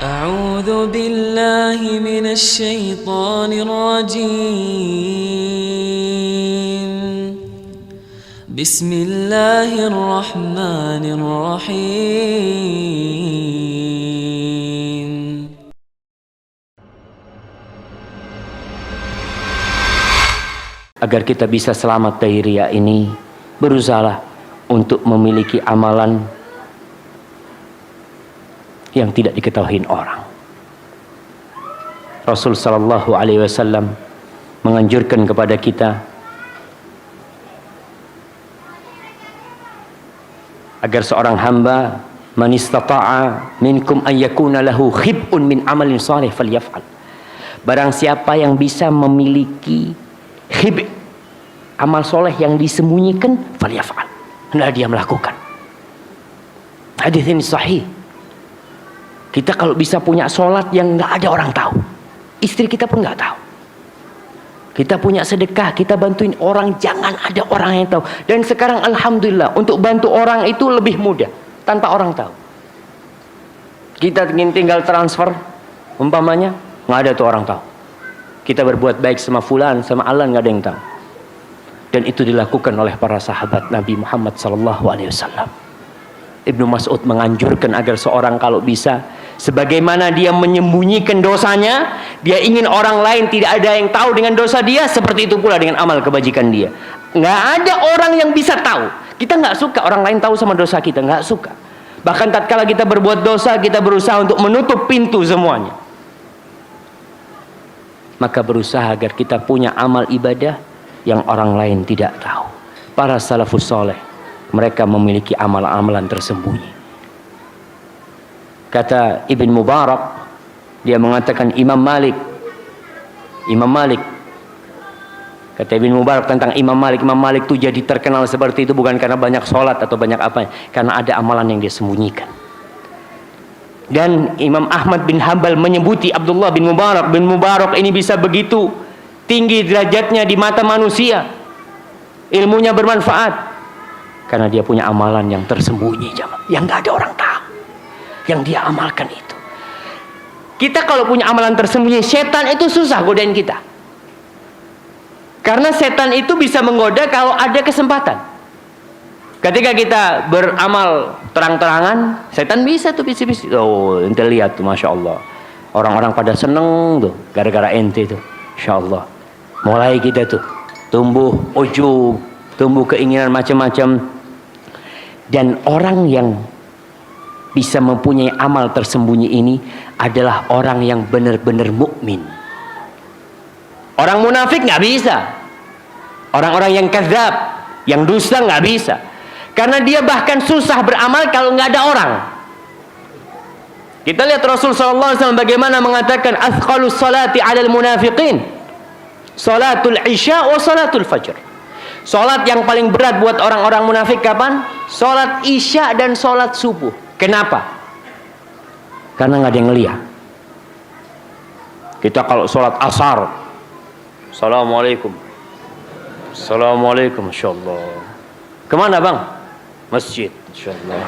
أعوذ بالله من الشيطان الرجيم بسم الله الرحمن الرحيم Agar kita bisa selamat dari riya ini, berusahalah untuk memiliki amalan yang tidak diketahui orang. Rasul sallallahu alaihi wasallam menganjurkan kepada kita agar seorang hamba, man istata'a minkum an yakuna lahu khib'un min amalin salih falyaf'al. Barang siapa yang bisa memiliki khib', amal soleh yang disembunyikan, falyaf'al, hendaklah dia melakukan. Hadis ini sahih. Kita kalau bisa punya sholat yang nggak ada orang tahu, istri kita pun nggak tahu. Kita punya sedekah, kita bantuin orang, jangan ada orang yang tahu. Dan sekarang alhamdulillah untuk bantu orang itu lebih mudah tanpa orang tahu. Kita ingin tinggal transfer, umpamanya nggak ada tuh orang tahu. Kita berbuat baik sama fulan, sama alan, nggak ada yang tahu. Dan itu dilakukan oleh para sahabat Nabi Muhammad SAW. Ibnu Mas'ud menganjurkan agar seorang kalau bisa, sebagaimana dia menyembunyikan dosanya, dia ingin orang lain tidak ada yang tahu dengan dosa dia, seperti itu pula dengan amal kebajikan dia. Nggak ada orang yang bisa tahu. Kita nggak suka orang lain tahu sama dosa kita, nggak suka. Bahkan tatkala kita berbuat dosa, kita berusaha untuk menutup pintu semuanya. Maka berusaha agar kita punya amal ibadah yang orang lain tidak tahu. Para salafus soleh, mereka memiliki amalan-amalan tersembunyi. Kata Ibn Mubarak, dia mengatakan Imam Malik, kata Ibn Mubarak tentang Imam Malik itu jadi terkenal seperti itu bukan karena banyak sholat atau banyak apa, karena ada amalan yang dia sembunyikan. Dan Imam Ahmad bin Hanbal menyebuti Abdullah bin Mubarak ini bisa begitu tinggi derajatnya di mata manusia, ilmunya bermanfaat karena dia punya amalan yang tersembunyi, yang nggak ada orang tahu, yang dia amalkan itu. Kita kalau punya amalan tersembunyi, setan itu susah godain kita, karena setan itu bisa menggoda kalau ada kesempatan. Ketika kita beramal terang-terangan, setan bisa tuh bisi-bisi. Oh, ente lihat tuh, masya Allah, orang-orang pada seneng tuh gara-gara ente tuh, insya Allah. Mulai kita tuh tumbuh ujub, tumbuh keinginan macam-macam. Dan orang yang bisa mempunyai amal tersembunyi ini adalah orang yang benar-benar mukmin. Orang munafik nggak bisa. Orang-orang yang kadzab, yang dusta nggak bisa. Karena dia bahkan susah beramal kalau nggak ada orang. Kita lihat Rasul SAW bagaimana mengatakan athqalus salati 'alal munafiqin salatul isya wa salatul fajr. Salat yang paling berat buat orang-orang munafik kapan? Salat isya dan salat subuh. Kenapa? Karena nggak ada yang ngelihat. Kita kalau salat asar, assalamualaikum, assalamualaikum, insyaallah. Kemana bang? Masjid, insyaallah.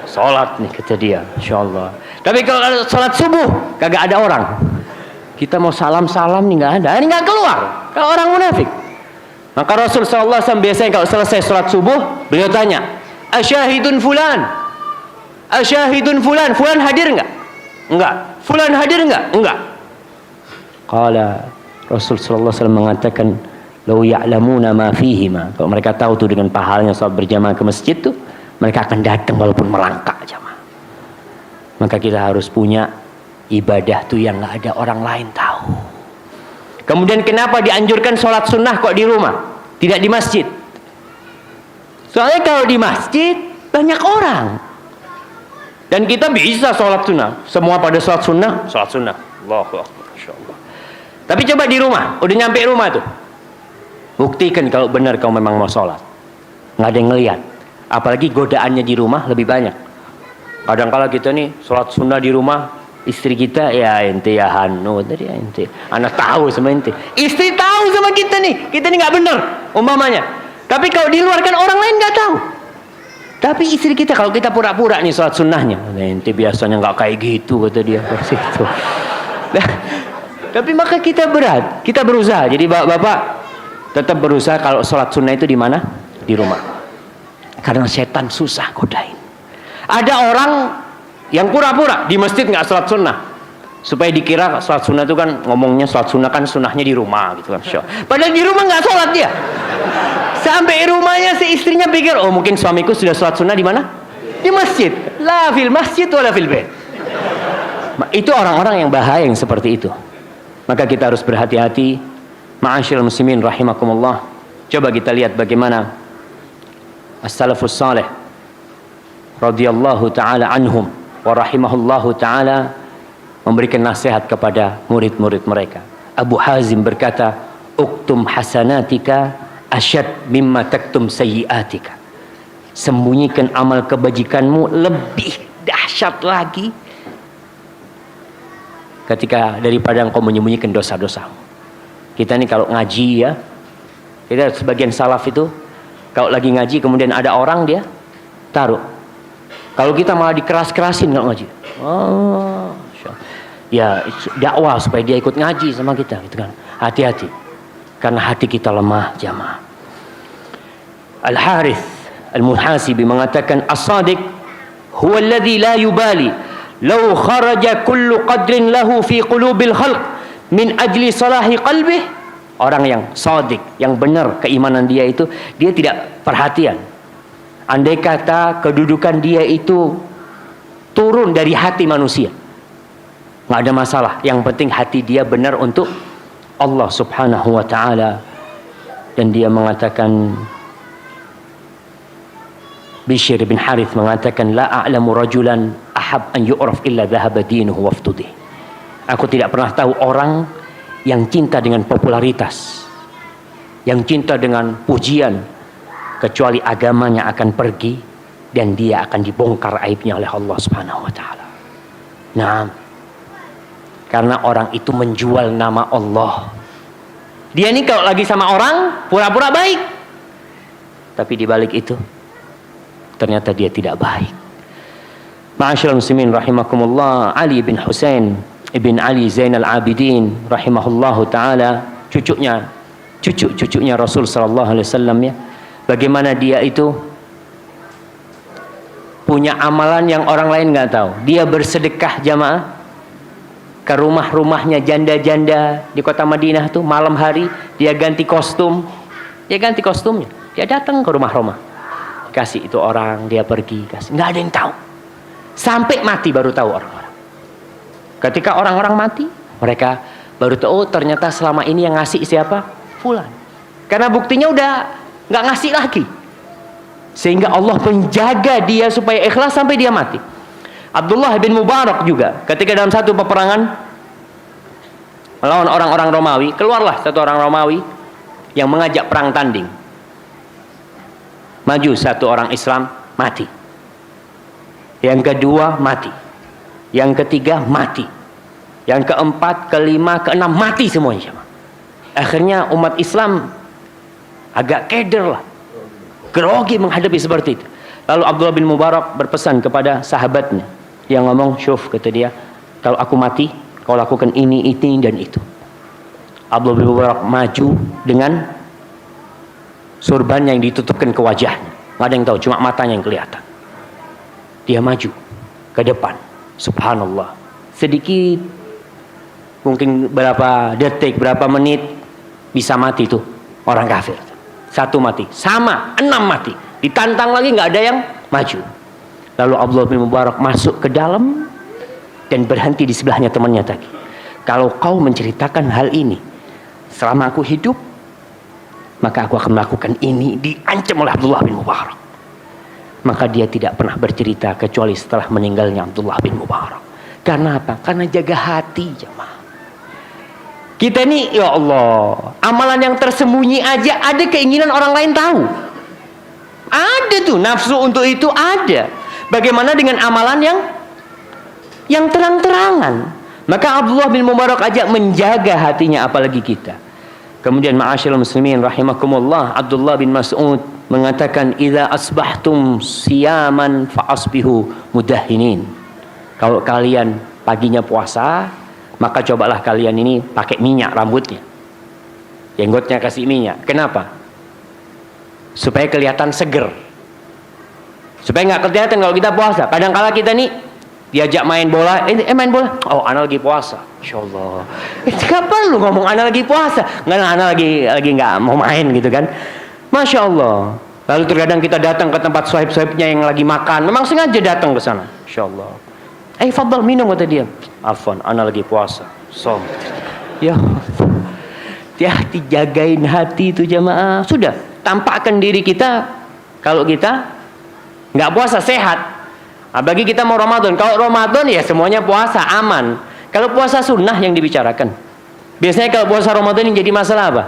Salat nih kata dia, insyaallah. Tapi kalau ada salat subuh, kagak ada orang. Kita mau salam-salam nih nggak ada, ini nggak keluar. Kalau orang munafik. Maka Rasul SAW biasanya kalau selesai sholat subuh, beliau tanya, asyahidun fulan, asyahidun fulan, fulan hadir enggak? Enggak. Fulan hadir enggak? Enggak. Qala, Rasul SAW mengatakan, lau ya'lamuna ma fihima, kalau mereka tahu tuh dengan pahalanya sholat berjamaah ke masjid tuh, mereka akan datang walaupun melangkah jamaah. Maka kita harus punya ibadah tuh yang nggak ada orang lain tahu. Kemudian kenapa dianjurkan sholat sunnah kok di rumah, tidak di masjid? Soalnya kalau di masjid banyak orang, dan kita bisa sholat sunnah. Semua pada sholat sunnah, Allahu Akbar, insyaallah. Tapi coba di rumah, udah nyampe rumah tuh, buktikan kalau benar kau memang mau sholat. Nggak ada yang ngelihat. Apalagi godaannya di rumah lebih banyak. Kadang-kala kita nih sholat sunnah di rumah, istri kita ya ente ya Hanu tadi ya ente, anak tahu sama ente, istri tahu sama kita nih nggak bener umpamanya. Tapi kalau di luar kan orang lain nggak tahu. Tapi istri kita, kalau kita pura-pura nih sholat sunnahnya, nanti biasanya nggak kayak gitu kata dia. Nah, tapi maka kita berat, kita berusaha. Jadi bapak tetap berusaha kalau sholat sunnah itu di mana? Di rumah. Karena setan susah godain. Ada orang yang pura-pura di masjid nggak sholat sunnah, supaya dikira sholat sunnah itu kan ngomongnya sholat sunnah kan sunnahnya di rumah gitu kan. Padahal di rumah nggak sholat dia. Sampai rumahnya si istrinya pikir, oh mungkin suamiku sudah sholat sunnah di mana? Di masjid. La fil masjid wala fil bait. Itu orang-orang yang bahaya yang seperti itu. Maka kita harus berhati-hati. Ma'asyiral muslimin rahimakumullah. Coba kita lihat bagaimana as-salafus salih radhiyallahu taala anhum wa rahimahullahu taala memberikan nasihat kepada murid-murid mereka. Abu Hazim berkata, "Uktum hasanatika asyad mimma taktum sayyiatika." Sembunyikan amal kebajikanmu lebih dahsyat lagi ketika daripada engkau menyembunyikan dosa-dosamu. Kita nih kalau ngaji ya, kita sebagian salaf itu kalau lagi ngaji kemudian ada orang dia taruh. Kalau kita malah dikeras-kerasin kalau ngaji. Oh, ya dakwah supaya dia ikut ngaji sama kita gitu kan. Hati-hati. Karena hati kita lemah jamaah. Al-Harith Al-Muhasibi mengatakan as-sadiq huwa alladhi la yubali law kharaja kullu qadrin lahu fi qulubil khalq min ajli salahi qalbih. Orang yang shadiq, yang benar keimanan dia itu, dia tidak perhatian. Andai kata kedudukan dia itu turun dari hati manusia, nggak ada masalah. Yang penting hati dia benar untuk Allah subhanahu wa ta'ala. Dan dia mengatakan, Bishr bin Harith mengatakan, la a'lamu rajulan ahab an yu'raf illa dhahaba dinuhu waftudih. Aku tidak pernah tahu orang yang cinta dengan popularitas, yang cinta dengan pujian, kecuali agamanya akan pergi dan dia akan dibongkar aibnya oleh Allah subhanahu wa ta'ala. Nah, karena orang itu menjual nama Allah. Dia ini kalau lagi sama orang pura-pura baik, tapi di balik itu ternyata dia tidak baik. Ma'asyiral muslimin rahimakumullah, Ali bin Husain ibn Ali Zainal Abidin rahimahullahu taala, cucunya Rasul sallallahu alaihi wasallam ya. Bagaimana dia itu punya amalan yang orang lain nggak tahu. Dia bersedekah jamaah ke rumah-rumahnya janda-janda di kota Madinah tuh, malam hari dia ganti kostum. Dia ganti kostumnya. Dia datang ke rumah-rumah. Kasih itu orang, dia pergi kasih. Nggak ada yang tahu. Sampai mati baru tahu orang-orang. Ketika orang-orang mati, mereka baru tahu, oh ternyata selama ini yang ngasih siapa? Fulan. Karena buktinya udah nggak ngasih lagi. Sehingga Allah menjaga dia supaya ikhlas sampai dia mati. Abdullah bin Mubarak juga ketika dalam satu peperangan melawan orang-orang Romawi, keluarlah satu orang Romawi yang mengajak perang tanding. Maju satu orang Islam, mati. Yang kedua mati. Yang ketiga mati. Yang keempat, kelima, keenam mati semuanya. Akhirnya umat Islam agak keder lah, grogi menghadapi seperti itu. Lalu Abdullah bin Mubarak berpesan kepada sahabatnya yang ngomong, "Syuf," kata dia, "kalau aku mati, kau lakukan ini dan itu." Abdullah bin Mubarak maju dengan surban yang ditutupkan ke wajahnya. Nggak ada yang tahu, cuma matanya yang kelihatan. Dia maju ke depan. Subhanallah. Sedikit, mungkin berapa detik, berapa menit, bisa mati tuh orang kafir. Satu mati, sama 6 mati. Ditantang lagi nggak ada yang maju. Lalu Abdullah bin Mubarak masuk ke dalam dan berhenti di sebelahnya temannya tadi. Kalau kau menceritakan hal ini selama aku hidup, maka aku akan melakukan ini. Diancam oleh Abdullah bin Mubarak. Maka dia tidak pernah bercerita kecuali setelah meninggalnya Abdullah bin Mubarak. Karena apa? Karena jaga hati jemaah. Kita ini ya Allah, amalan yang tersembunyi aja ada keinginan orang lain tahu. Ada tuh nafsu untuk itu ada. Bagaimana dengan amalan yang terang-terangan? Maka Abdullah bin Mubarak ajak menjaga hatinya, apalagi kita. Kemudian ma'asyiral muslimin rahimakumullah, Abdullah bin Mas'ud mengatakan idza asbahtum siyaman fa asbihu mudahinin. Kalau kalian paginya puasa, maka cobalah kalian ini pakai minyak rambutnya. Jenggotnya kasih minyak. Kenapa? Supaya kelihatan seger. Supaya nggak kelihatan kalau kita puasa. Kadang-kala kita nih diajak main bola, main bola. Oh, ana lagi puasa. Insyaallah. Nggak perlu ngomong ana lagi puasa. Nggak, ana lagi nggak mau main gitu kan. Masya Allah. Lalu terkadang kita datang ke tempat sohib-sohibnya yang lagi makan. Memang sengaja datang ke sana. Insya Allah. Fadal minum, kata dia. Afwan, ana lagi puasa. Som. Ya, hati-hati, jagain hati itu jamaah. Sudah, tampakkan diri kita. Kalau kita nggak puasa, sehat. Nah, bagi kita mau Ramadan. Kalau Ramadan ya semuanya puasa, aman. Kalau puasa sunnah yang dibicarakan. Biasanya kalau puasa Ramadan yang jadi masalah apa?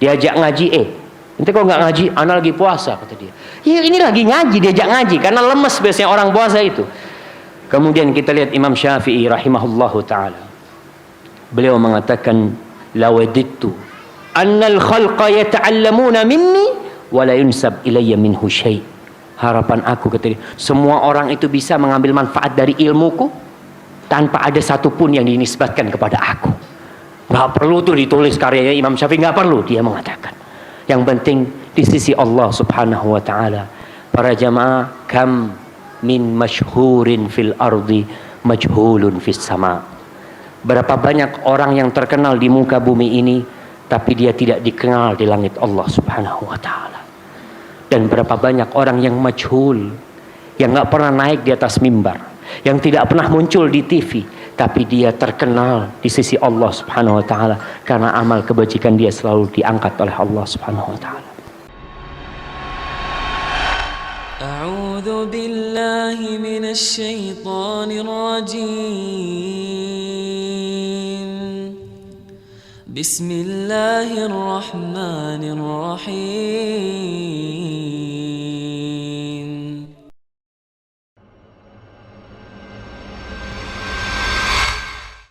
Diajak ngaji, nanti kalau nggak ngaji, ana lagi puasa, kata dia. Ya ini lagi ngaji, diajak ngaji, karena lemes biasanya orang puasa itu. Kemudian kita lihat Imam Syafi'i rahimahullahu ta'ala. Beliau mengatakan, lawadittu annal khalqa yata'allamuna minni wa la yunsab ilayya minhu syai'. Harapan aku, kata dia, semua orang itu bisa mengambil manfaat dari ilmuku tanpa ada satupun yang dinisbatkan kepada aku. Nggak perlu tuh ditulis karyanya Imam Syafi'i, nggak perlu, dia mengatakan. Yang penting di sisi Allah subhanahu wa ta'ala. Para jamaah, kam min masyhurin fil ardi majhulun fis sama. Berapa banyak orang yang terkenal di muka bumi ini, tapi dia tidak dikenal di langit Allah subhanahu wa ta'ala. Dan berapa banyak orang yang majhul, yang nggak pernah naik di atas mimbar, yang tidak pernah muncul di TV, tapi dia terkenal di sisi Allah subhanahu wa ta'ala karena amal kebajikan dia selalu diangkat oleh Allah subhanahu wa ta'ala. A'udzu billahi minasy syaithanir rajim. Bismillahirrahmanirrahim.